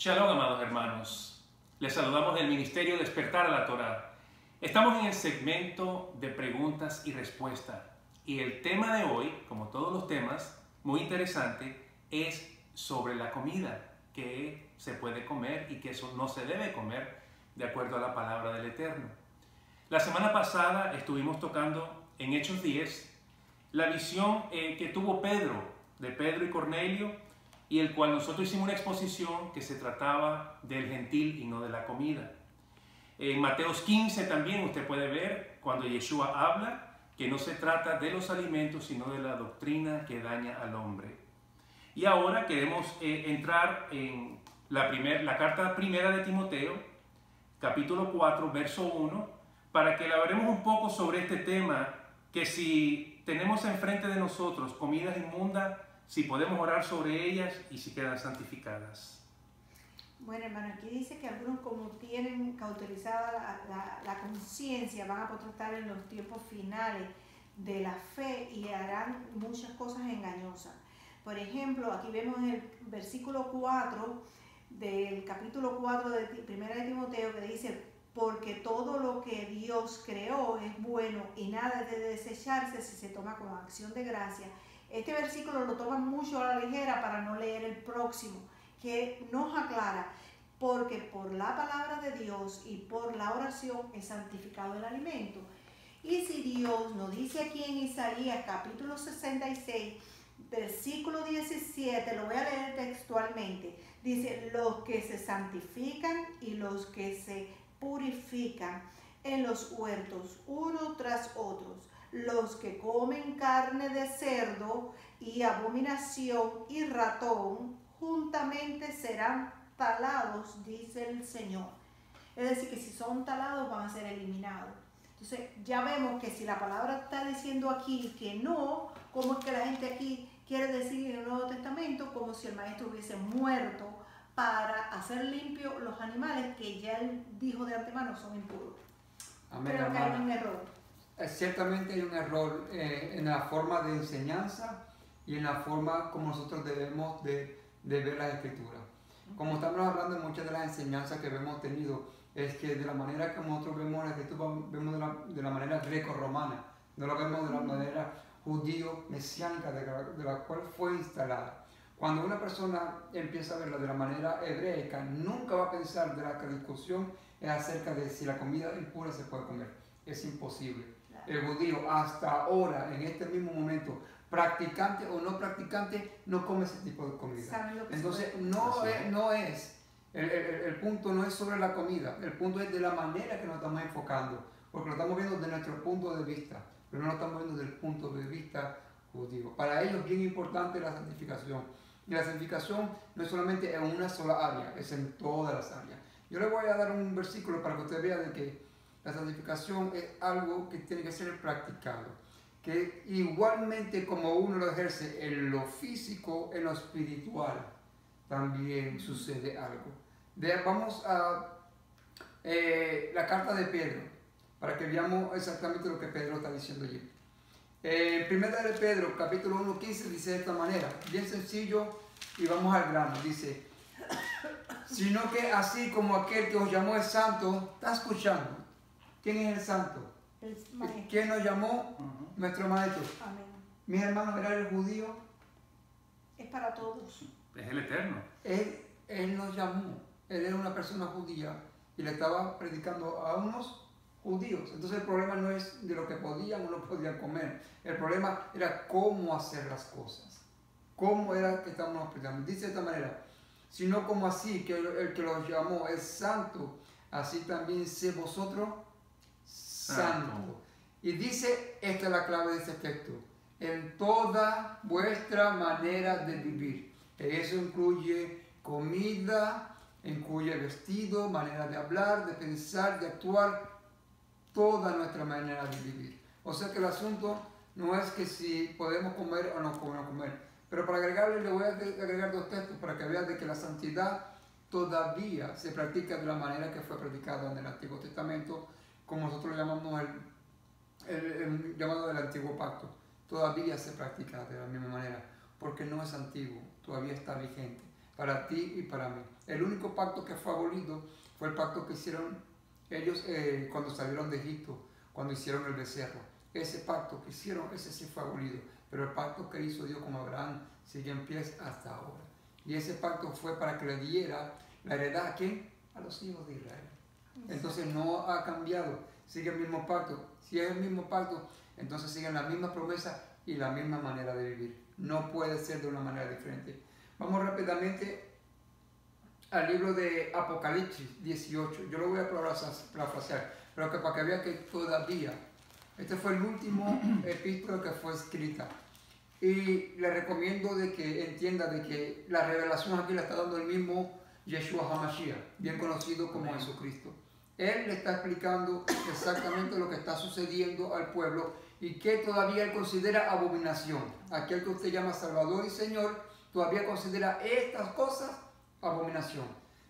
Shalom, amados hermanos. Les saludamos del Ministerio Despertar a la Torá. Estamos en el segmento de preguntas y respuestas. Y el tema de hoy, como todos los temas, muy interesante, es sobre la comida, que se puede comer y que eso no se debe comer de acuerdo a la palabra del Eterno. La semana pasada estuvimos tocando en Hechos 10 la visión que tuvo Pedro, de Pedro y Cornelio, y el cual nosotros hicimos una exposición que se trataba del gentil y no de la comida. En Mateos 15 también usted puede ver cuando Yeshua habla que no se trata de los alimentos, sino de la doctrina que daña al hombre. Y ahora queremos entrar en la carta primera de Timoteo, capítulo 4, verso 1, para que elaboremos un poco sobre este tema, que si tenemos enfrente de nosotros comidas inmundas, si podemos orar sobre ellas y si quedan santificadas. Bueno, hermano, aquí dice que algunos, como tienen cauterizada la conciencia, van a protestar en los tiempos finales de la fe y harán muchas cosas engañosas. Por ejemplo, aquí vemos en el versículo 4 del capítulo 4 de 1 de Timoteo, que dice: porque todo lo que Dios creó es bueno y nada es de desecharse si se toma con acción de gracia. Este versículo lo toman mucho a la ligera para no leer el próximo, que nos aclara: porque por la palabra de Dios y por la oración es santificado el alimento. Y si Dios nos dice aquí en Isaías capítulo 66, versículo 17, lo voy a leer textualmente, dice: los que se santifican y los que se purifican en los huertos uno tras otros, los que comen carne de cerdo y abominación y ratón, juntamente serán talados, dice el Señor. Es decir, que si son talados van a ser eliminados. Entonces ya vemos que si la palabra está diciendo aquí que no, ¿cómo es que la gente aquí quiere decir en el Nuevo Testamento como si el maestro hubiese muerto para hacer limpio los animales que ya él dijo de antemano son impuros? Amén, Creo que hermana. hay un error. Ciertamente hay un error en la forma de enseñanza y en la forma como nosotros debemos de ver las escrituras. Como estamos hablando, muchas de las enseñanzas que hemos tenido es que de la manera que nosotros vemos la escritura, vemos de la manera greco-romana, no lo vemos de la manera judío-mesiánica de la cual fue instalada. Cuando una persona empieza a verla de la manera hebreica, nunca va a pensar de la discusión es acerca de si la comida impura se puede comer. Es imposible. El judío hasta ahora, en este mismo momento, practicante o no practicante, no come ese tipo de comida. Entonces, el punto no es sobre la comida, el punto es de la manera que nos estamos enfocando, porque lo estamos viendo desde nuestro punto de vista, pero no lo estamos viendo desde el punto de vista judío. Para ellos es bien importante la santificación, y la santificación no es solamente en una sola área, es en todas las áreas. Yo le voy a dar un versículo para que usted vea de que la santificación es algo que tiene que ser practicado, que igualmente como uno lo ejerce en lo físico, en lo espiritual también sucede algo. Vamos a la carta de Pedro, para que veamos exactamente lo que Pedro está diciendo allí. Primera de Pedro, capítulo 1:15, dice de esta manera, bien sencillo, y vamos al grano. Dice: sino que así como aquel que os llamó es santo. ¿Está escuchando? ¿Quién es el santo? El maestro. ¿Quién nos llamó? Nuestro maestro. Amén. Mis hermanos, ¿era el judío? Es para todos. Es el Eterno. Él nos llamó. Él era una persona judía y le estaba predicando a unos judíos. Entonces el problema no es de lo que podían o no podían comer. El problema era cómo hacer las cosas. Cómo era que estábamos predicando. Dice de esta manera: sino como así que el que los llamó es santo, así también sé vosotros santo. Y dice, esta es la clave de este texto: en toda vuestra manera de vivir. Eso incluye comida, incluye vestido, manera de hablar, de pensar, de actuar, toda nuestra manera de vivir. O sea que el asunto no es que si podemos comer o no podemos comer. Pero para agregarle, le voy a agregar dos textos para que vean de que la santidad todavía se practica de la manera que fue practicada en el Antiguo Testamento, como nosotros llamamos el llamado del Antiguo Pacto. Todavía se practica de la misma manera, porque no es antiguo, todavía está vigente. para ti y para mí. El único pacto que fue abolido fue el pacto que hicieron ellos cuando salieron de Egipto, cuando hicieron el becerro. Ese pacto que hicieron, ese sí fue abolido, pero el pacto que hizo Dios con Abraham sigue en pie hasta ahora. Y ese pacto fue para que le diera la heredad ¿a quién? A los hijos de Israel. Entonces no ha cambiado, sigue el mismo pacto. Si es el mismo pacto, entonces siguen la misma promesa y la misma manera de vivir. No puede ser de una manera diferente. Vamos rápidamente al libro de Apocalipsis 18. Yo lo voy a parafrasear, pero que para que vean que todavía, este fue el último epístola que fue escrita. Y le recomiendo de que entienda de que la revelación aquí la está dando el mismo Yeshua HaMashiach, bien conocido como Jesucristo. Él le está explicando exactamente lo que está sucediendo al pueblo y que todavía él considera abominación. Aquel que usted llama Salvador y Señor todavía considera estas cosas abominación.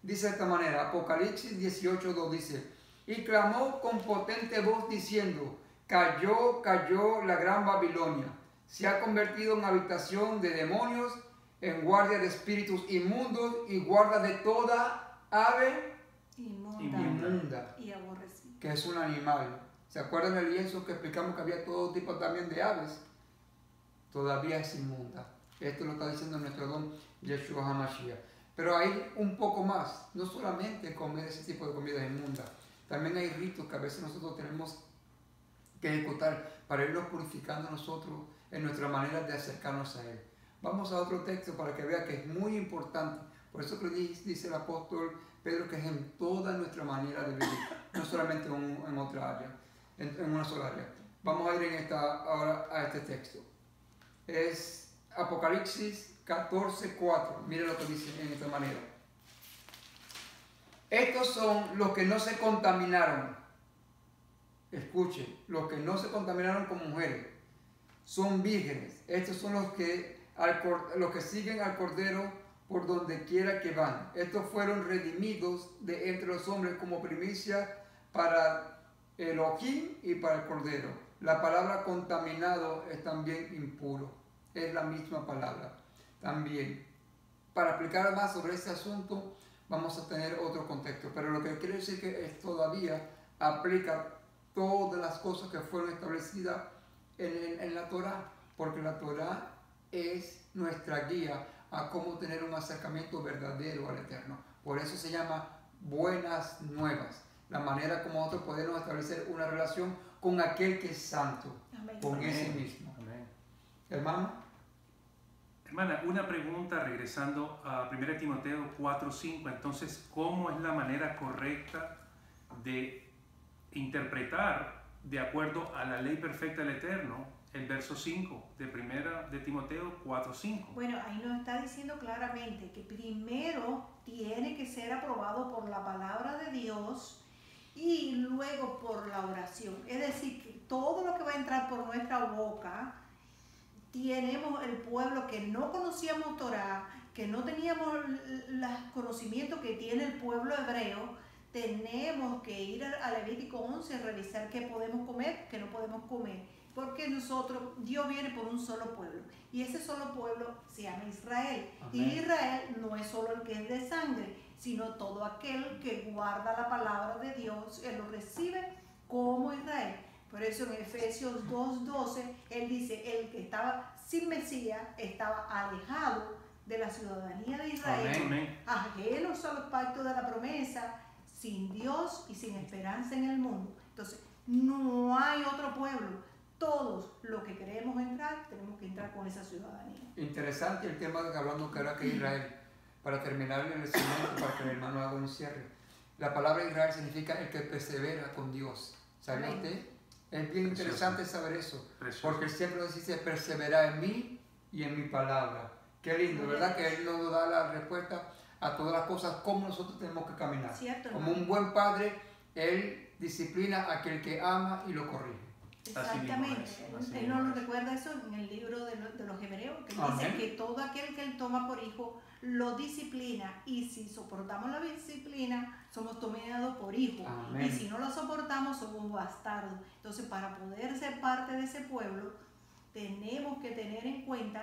Dice de esta manera, Apocalipsis 18:2 dice, y clamó con potente voz diciendo, cayó, cayó la gran Babilonia, se ha convertido en habitación de demonios, en guardia de espíritus inmundos y guarda de toda ave inmunda y aborrecida, que es un animal. ¿Se acuerdan del lienzo que explicamos que había todo tipo también de aves? Todavía es inmunda. Esto lo está diciendo nuestro don Yeshua HaMashiach. Pero hay un poco más, no solamente comer ese tipo de comida inmunda, también hay ritos que a veces nosotros tenemos que ejecutar para irnos purificando nosotros en nuestra manera de acercarnos a Él. Vamos a otro texto para que vea que es muy importante. Por eso que dice el apóstol Pedro que es en toda nuestra manera de vivir, no solamente en otra área, en una sola área. Vamos a ir ahora a este texto. Es Apocalipsis 14:4. Mire lo que dice en esta manera. Estos son los que no se contaminaron. Escuchen, los que no se contaminaron con mujeres son vírgenes. Estos son los que siguen al Cordero por donde quiera que van. Estos fueron redimidos de entre los hombres como primicia para Elohim y para el Cordero. La palabra contaminado es también impuro. Es la misma palabra. También, para explicar más sobre este asunto, vamos a tener otro contexto. Pero lo que quiere decir que es todavía aplica todas las cosas que fueron establecidas en la Torah, porque la Torah es nuestra guía a cómo tener un acercamiento verdadero al Eterno. Por eso se llama buenas nuevas, la manera como nosotros podemos establecer una relación con aquel que es santo. Amén. Con ese mismo. Amén. Hermano. Hermana, una pregunta regresando a 1 Timoteo 4:5. Entonces, ¿cómo es la manera correcta de interpretar de acuerdo a la ley perfecta del Eterno el verso 5 de 1 de Timoteo 4:5? Bueno, ahí nos está diciendo claramente que primero tiene que ser aprobado por la palabra de Dios y luego por la oración. Es decir, que todo lo que va a entrar por nuestra boca, tenemos el pueblo que no conocíamos Torah, que no teníamos los conocimientos que tiene el pueblo hebreo. Tenemos que ir a Levítico 11 a revisar qué podemos comer, qué no podemos comer, porque Dios viene por un solo pueblo, y ese solo pueblo se llama Israel. Amén. Y Israel no es solo el que es de sangre, sino todo aquel que guarda la palabra de Dios, él lo recibe como Israel. Por eso en Efesios 2:12, él dice, el que estaba sin Mesías estaba alejado de la ciudadanía de Israel, amén, ajenos a los pactos de la promesa, sin Dios y sin esperanza en el mundo. Entonces, no hay otro pueblo. Todos los que queremos entrar, tenemos que entrar con esa ciudadanía. Interesante el tema que hablando que era que Israel, para terminar el segmento, para que el hermano haga un cierre. La palabra Israel significa el que persevera con Dios. ¿Sabía usted? Es bien interesante saber eso, porque él siempre nos dice perseverar en mí y en mi palabra. Qué lindo, ¿verdad? Que él nos da la respuesta a todas las cosas, cómo nosotros tenemos que caminar. Cierto, como un buen padre, él disciplina a aquel que ama y lo corrige. Exactamente. Él nos recuerda eso en el libro de los Hebreos, que dice que todo aquel que él toma por hijo lo disciplina, y si soportamos la disciplina somos tomados por hijos. Amén. Y si no lo soportamos somos bastardos. Entonces, para poder ser parte de ese pueblo tenemos que tener en cuenta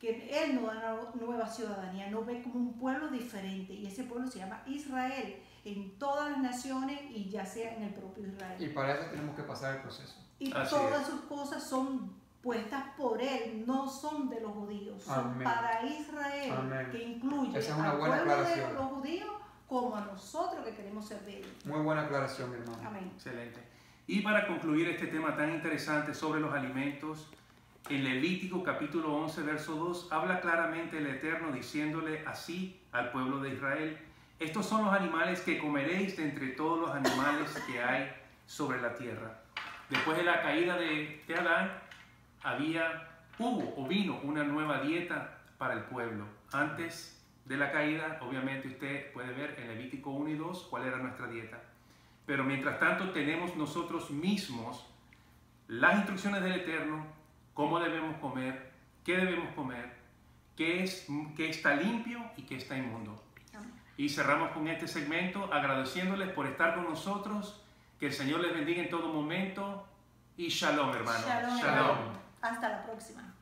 que Él nos da una nueva ciudadanía, nos ve como un pueblo diferente y ese pueblo se llama Israel en todas las naciones y ya sea en el propio Israel. Y para eso tenemos que pasar el proceso. Y Así todas es. sus cosas son puestas por Él, no son de los judíos, son Amén. para Israel, Amén. que incluye Esa es una al buena pueblo de aclaración. los judíos como a nosotros que queremos ser de Él. Muy buena aclaración, mi hermano. Amén. Excelente. Y para concluir este tema tan interesante sobre los alimentos, en Levítico capítulo 11, verso 2, habla claramente el Eterno diciéndole así al pueblo de Israel: estos son los animales que comeréis de entre todos los animales que hay sobre la tierra. Después de la caída de Adán, vino una nueva dieta para el pueblo. Antes de la caída, obviamente usted puede ver en Levítico 1 y 2 cuál era nuestra dieta. Pero mientras tanto tenemos nosotros mismos las instrucciones del Eterno, cómo debemos comer, qué debemos comer, qué está limpio y qué está inmundo. Amén. Y cerramos con este segmento agradeciéndoles por estar con nosotros. Que el Señor les bendiga en todo momento. Y shalom, hermanos. Shalom. Shalom. Hasta la próxima.